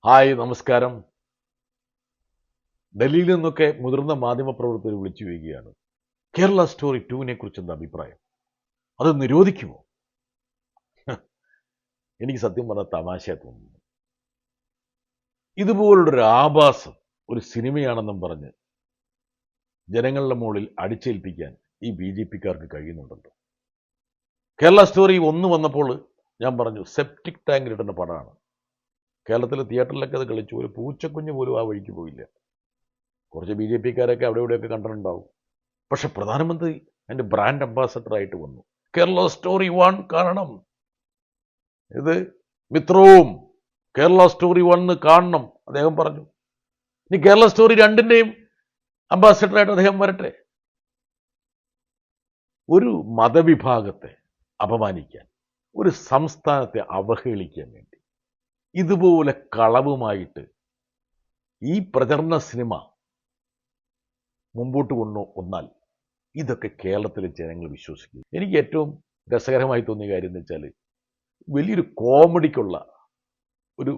Hi, നമസ്കാരം. ഡൽഹിയിൽ നിന്നൊക്കെ മുതിർന്ന മാധ്യമപ്രവർത്തകർ വിളിച്ചു വരികയാണ്. കേരള സ്റ്റോറി 2 കുറിച്ച് എന്താ അഭിപ്രായം? അത് നിരോധിക്കുമോ? എനിക്ക് സത്യം പറഞ്ഞാൽ തമാശയാ തോന്നുന്നു. ഇതുപോലുള്ളൊരു ആഭാസം ഒരു സിനിമയാണെന്നും പറഞ്ഞ് ജനങ്ങളുടെ മുകളിൽ അടിച്ചേൽപ്പിക്കാൻ ഈ ബി ജെ പിക്കാർക്ക് കഴിയുന്നുണ്ടല്ലോ. കേരള സ്റ്റോറി 1 വന്നപ്പോൾ ഞാൻ പറഞ്ഞു സെപ്റ്റിക് ടാങ്കിലിടുന്ന പടമാണ്. കേരളത്തിലെ തിയേറ്ററിലൊക്കെ അത് കളിച്ചു. ഒരു പൂച്ചക്കുഞ്ഞ് പോലും ആ വഴിക്ക് പോയില്ല. കുറച്ച് ബി ജെ പിക്കാരൊക്കെ അവിടെ ഇവിടെയൊക്കെ കണ്ടിട്ടുണ്ടാവും. പക്ഷെ പ്രധാനമന്ത്രി അതിൻ്റെ ബ്രാൻഡ് അംബാസഡർ ആയിട്ട് വന്നു. കേരള സ്റ്റോറി 1 കാണണം, ഇത് മിത്രവും കേരള സ്റ്റോറി 1 കാണണം അദ്ദേഹം പറഞ്ഞു. ഇനി കേരള സ്റ്റോറി 2ൻ്റെയും അംബാസഡറായിട്ട് അദ്ദേഹം വരട്ടെ. ഒരു മതവിഭാഗത്തെ അപമാനിക്കാൻ, ഒരു സംസ്ഥാനത്തെ അവഹേളിക്കാൻ വേണ്ടി ഇതുപോലെ കളവുമായിട്ട് ഈ പ്രചരണ സിനിമ മുമ്പോട്ട് കൊണ്ടുവന്നാൽ ഇതൊക്കെ കേരളത്തിലെ ജനങ്ങൾ വിശ്വസിക്കും. എനിക്ക് ഏറ്റവും രസകരമായി തോന്നിയ കാര്യം എന്ന് വെച്ചാൽ വലിയൊരു കോമഡിക്കുള്ള ഒരു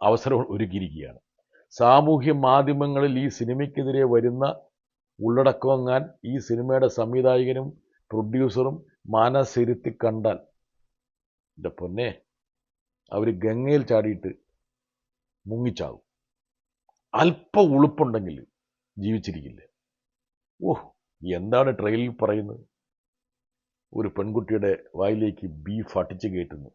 അവസരം ഒരുക്കിയിരിക്കുകയാണ്. സാമൂഹ്യ മാധ്യമങ്ങളിൽ ഈ സിനിമയ്ക്കെതിരെ വരുന്ന ഉള്ളടക്കമെങ്ങാൻ ഈ സിനിമയുടെ സംവിധായകനും പ്രൊഡ്യൂസറും മനസ്സിരുത്തി കണ്ടാൽ എൻ്റെ പൊന്നെ, അവർ ഗംഗയിൽ ചാടിയിട്ട് മുങ്ങിച്ചാകും. അല്പ ഉളുപ്പുണ്ടെങ്കിൽ ജീവിച്ചിരിക്കില്ല. ഓഹ്, എന്താണ് ട്രെയിലറിൽ പറയുന്നത്? ഒരു പെൺകുട്ടിയുടെ വായിലേക്ക് ബീഫ് അടിച്ചു കയറ്റുന്നു.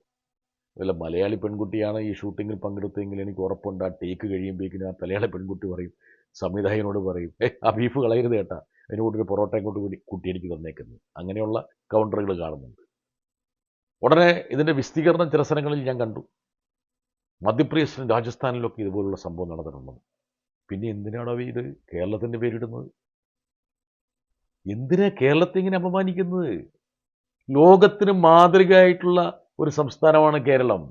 വല്ല മലയാളി പെൺകുട്ടിയാണ് ഈ ഷൂട്ടിങ്ങിൽ പങ്കെടുത്തതെങ്കിൽ എനിക്ക് ഉറപ്പുണ്ട് ആ ടേക്ക് കഴിയുമ്പോഴേക്കിനും ആ മലയാളി പെൺകുട്ടി പറയും, സംവിധായകനോട് പറയും, ആ ബീഫ് കളയരുത് കേട്ടാ, അതിനോടൊരു പൊറോട്ടയും കൊണ്ട് കൂടി കുട്ടി എനിക്ക് തന്നേക്കുന്നത്. അങ്ങനെയുള്ള കൗണ്ടറുകൾ കാണുന്നുണ്ട്. ഉടനെ ഇതിൻ്റെ വിശദീകരണം ചില സ്ഥലങ്ങളിൽ ഞാൻ കണ്ടു. മധ്യപ്രദേശിലും രാജസ്ഥാനിലൊക്കെ ഇതുപോലുള്ള സംഭവം നടന്നിട്ടുണ്ടെന്ന്. പിന്നെ എന്തിനാണോ ഇത് കേരളത്തിൻ്റെ പേരിടുന്നത്? എന്തിനാ കേരളത്തെ ഇങ്ങനെ അപമാനിക്കുന്നത്? ലോകത്തിന് മാതൃകയായിട്ടുള്ള ഒരു സംസ്ഥാനമാണ് കേരളം.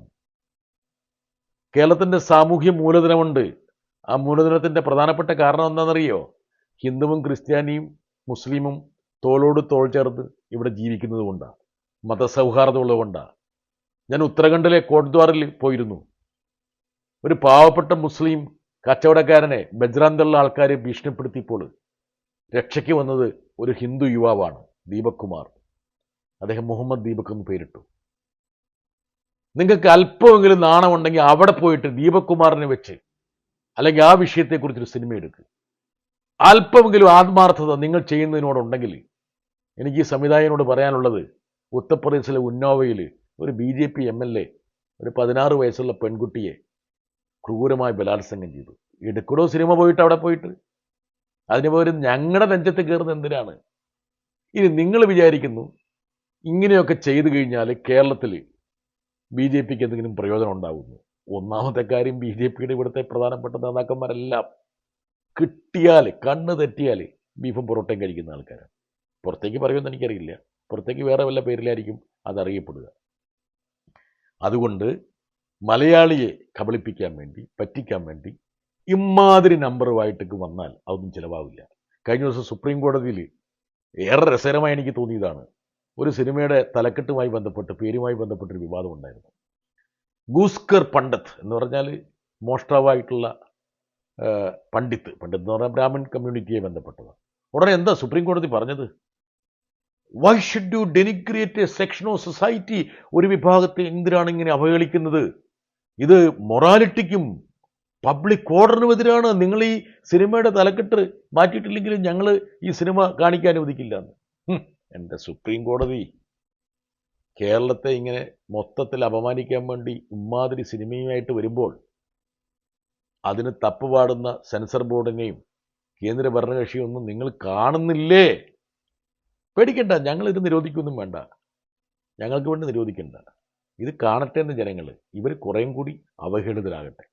കേരളത്തിൻ്റെ സാമൂഹ്യ മൂലധനമുണ്ട്. ആ മൂലധനത്തിൻ്റെ പ്രധാനപ്പെട്ട കാരണം എന്താണെന്നറിയോ? ഹിന്ദുവും ക്രിസ്ത്യാനിയും മുസ്ലിമും തോളോട് തോൾ ചേർന്ന് ഇവിടെ ജീവിക്കുന്നത് കൊണ്ടാണ്, മതസൗഹാർദ്ദമുള്ളത് കൊണ്ടാണ്. ഞാൻ ഉത്തരാഖണ്ഡിലെ കോട്ട്ദ്വാറിൽ പോയിരുന്നു. ഒരു പാവപ്പെട്ട മുസ്ലിം കച്ചവടക്കാരനെ ബജ്രാന്തള്ള ആൾക്കാർ ഭീഷണിപ്പെടുത്തിയപ്പോൾ രക്ഷയ്ക്ക് വന്നത് ഒരു ഹിന്ദു യുവാവാണ്, ദീപക് കുമാർ. അദ്ദേഹം മുഹമ്മദ് ദീപക് എന്ന് പേരിട്ടു. നിങ്ങൾക്ക് അല്പമെങ്കിലും നാണമുണ്ടെങ്കിൽ അവിടെ പോയിട്ട് ദീപക് കുമാറിനെ വെച്ച് അല്ലെങ്കിൽ ആ വിഷയത്തെക്കുറിച്ചൊരു സിനിമ എടുക്കുക. അല്പമെങ്കിലും ആത്മാർത്ഥത നിങ്ങൾ ചെയ്യുന്നതിനോടുണ്ടെങ്കിൽ എനിക്ക് ഈ സംവിധായകനോട് പറയാനുള്ളത്, ഉത്തർപ്രദേശിലെ ഉന്നോവയിൽ ഒരു BJP MLA ഒരു 16 വയസ്സുള്ള പെൺകുട്ടിയെ ക്രൂരമായി ബലാത്സംഗം ചെയ്തു. എടുക്കടോ സിനിമ പോയിട്ട് അവിടെ പോയിട്ട് അതിന് പകരം ഞങ്ങളുടെ നെഞ്ചത്ത് കയറുന്നത് എന്തിനാണ്? ഇനി നിങ്ങൾ വിചാരിക്കുന്നു ഇങ്ങനെയൊക്കെ ചെയ്തു കഴിഞ്ഞാൽ കേരളത്തിൽ BJPക്ക് എന്തെങ്കിലും പ്രയോജനം ഉണ്ടാകുന്നു? ഒന്നാമത്തെ കാര്യം, BJPയുടെ ഇവിടുത്തെ പ്രധാനപ്പെട്ട നേതാക്കന്മാരെല്ലാം കിട്ടിയാൽ, കണ്ണ് തെറ്റിയാൽ ബീഫും പൊറോട്ടയും കഴിക്കുന്ന ആൾക്കാരാണ്. പുറത്തേക്ക് പറയുമെന്ന് എനിക്കറിയില്ല, പുറത്തേക്ക് വേറെ വല്ല പേരിലായിരിക്കും അതറിയപ്പെടുക. അതുകൊണ്ട് മലയാളിയെ കബളിപ്പിക്കാൻ വേണ്ടി, പറ്റിക്കാൻ വേണ്ടി ഇമാതിരി നമ്പറുമായിട്ടൊക്കെ വന്നാൽ അതൊന്നും ചിലവാവില്ല. കഴിഞ്ഞ ദിവസം സുപ്രീം കോടതിയിൽ ഏറെ രസകരമായി എനിക്ക് തോന്നിയതാണ്. ഒരു സിനിമയുടെ തലക്കെട്ടുമായി ബന്ധപ്പെട്ട്, പേരുമായി ബന്ധപ്പെട്ടൊരു വിവാദം ഉണ്ടായിരുന്നു. ഗൂസ്കർ പണ്ഡിറ്റ് എന്ന് പറഞ്ഞാൽ മോഷ്ടാവായിട്ടുള്ള പണ്ഡിത്ത് എന്ന് പറഞ്ഞാൽ ബ്രാഹ്മൺ കമ്മ്യൂണിറ്റിയെ ബന്ധപ്പെട്ടതാണ്. ഉടനെ എന്താ സുപ്രീം കോടതി പറഞ്ഞത്? Why should you denigrate A section of society? ഒരു വിഭാഗത്തെ എന്തിനാണ് ഇങ്ങനെ അവഹേളിക്കുന്നത്? ഇത് മൊറാലിറ്റിക്കും പബ്ലിക് ഓർഡറിനും എതിരാണ്. നിങ്ങൾ ഈ സിനിമയുടെ തലക്കെട്ട് മാറ്റിയിട്ടില്ലെങ്കിലും ഞങ്ങൾ ഈ സിനിമ കാണിക്കാൻ അനുവദിക്കില്ല എന്ന്. എൻ്റെ സുപ്രീം കോടതി കേരളത്തെ ഇങ്ങനെ മൊത്തത്തിൽ അപമാനിക്കാൻ വേണ്ടി ഇമാതിരി സിനിമയുമായിട്ട് വരുമ്പോൾ അതിന് തപ്പുപാടുന്ന സെൻസർ ബോർഡിനെയും കേന്ദ്ര ഭരണകക്ഷിയൊന്നും നിങ്ങൾ കാണുന്നില്ലേ? പേടിക്കണ്ട, ഞങ്ങളിത് നിരോധിക്കൊന്നും വേണ്ട, ഞങ്ങൾക്ക് വേണ്ടി നിരോധിക്കണ്ട. ഇത് കാണട്ടെ എന്ന് ജനങ്ങൾ, ഇവർ കുറേയും കൂടി അവഹേളിതരാകട്ടെ.